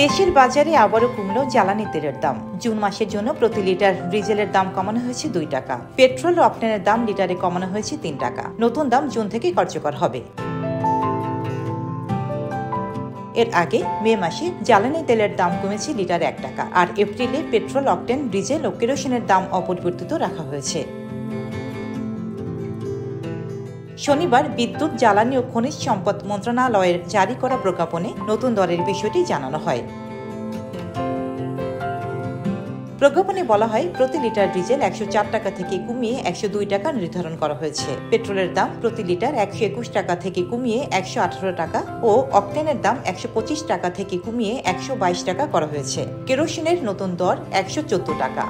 দেশের বাজারে আবারও কমল জ্বালানি তেলের দাম। জুন মাসের জন্য প্রতি লিটার ডিজেলের দাম কমানো হয়েছে 2 টাকা। পেট্রোল ও অকটেনের দাম লিটারে কমানো হয়েছে 3 টাকা। নতুন দাম জুন থেকে কার্যকর হবে। এর আগে মে মাসে জ্বালানি তেলের দাম কমেছে লিটারে 1 টাকা, আর এপ্রিলে পেট্রোল, অকটেন, ডিজেল ও কেরোসিনের দাম অপরিবর্তিত রাখা হয়েছে। শনিবার বিদ্যুৎ, জ্বালানি ও খনিজ সম্পদ মন্ত্রণালয়ের জারি করা প্রজ্ঞাপনে নতুন দরের বিষয়টি জানানো হয়। প্রজ্ঞাপনে বলা হয়, প্রতি লিটার ডিজেল 104 টাকা থেকে কমিয়ে 102 টাকা নির্ধারণ করা হয়েছে। পেট্রোলের দাম প্রতি লিটার 121 টাকা থেকে কমিয়ে 118 টাকা ও অকটেনের দাম 125 টাকা থেকে কমিয়ে 122 টাকা করা হয়েছে। কেরোসিনের নতুন দর 114 টাকা।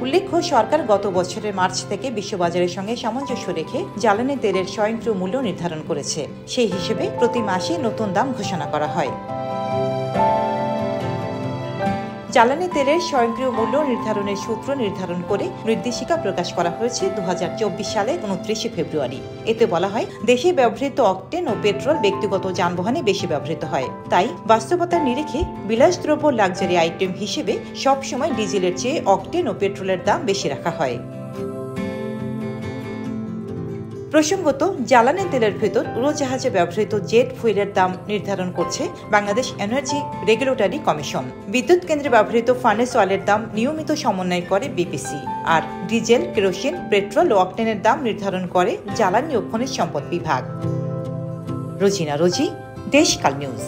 উল্লেখ্য, সরকার গত বছরের মার্চ থেকে বিশ্ববাজারের সঙ্গে সামঞ্জস্য রেখে জ্বালানি তেলের স্বয়ংক্রিয় মূল্য নির্ধারণ করেছে। সেই হিসেবে প্রতি মাসে নতুন দাম ঘোষণা করা হয়। জ্বালানি তেলের স্বয়ংক্রিয় মূল্য নির্ধারণের সূত্র নির্ধারণ করে নির্দেশিকা প্রকাশ করা হয়েছে 2024 সালের 29 ফেব্রুয়ারি। এতে বলা হয়, দেশে ব্যবহৃত অকটেন ও পেট্রোল ব্যক্তিগত যানবাহনে বেশি ব্যবহৃত হয়। তাই বাস্তবতার নিরিখে বিলাসদ্রব্য লাক্সারি আইটেম হিসেবে সবসময় ডিজেলের চেয়ে অকটেন ও পেট্রোলের দাম বেশি রাখা হয়। প্রসঙ্গত, জ্বালানি তেলের ভেতর উড়োজাহাজে ব্যবহৃত জেট ফুয়েলের দাম নির্ধারণ করছে বাংলাদেশ এনার্জি রেগুলেটরি কমিশন। বিদ্যুৎ কেন্দ্রে ব্যবহৃত ফার্নেস অয়েলের দাম নিয়মিত সমন্বয় করে বিপিসি, আর ডিজেল, কেরোসিন, পেট্রোল ও অকটেনের দাম নির্ধারণ করে জ্বালানি ও খনিজ সম্পদ বিভাগ। রোজিনা রোজি, দেশকাল নিউজ।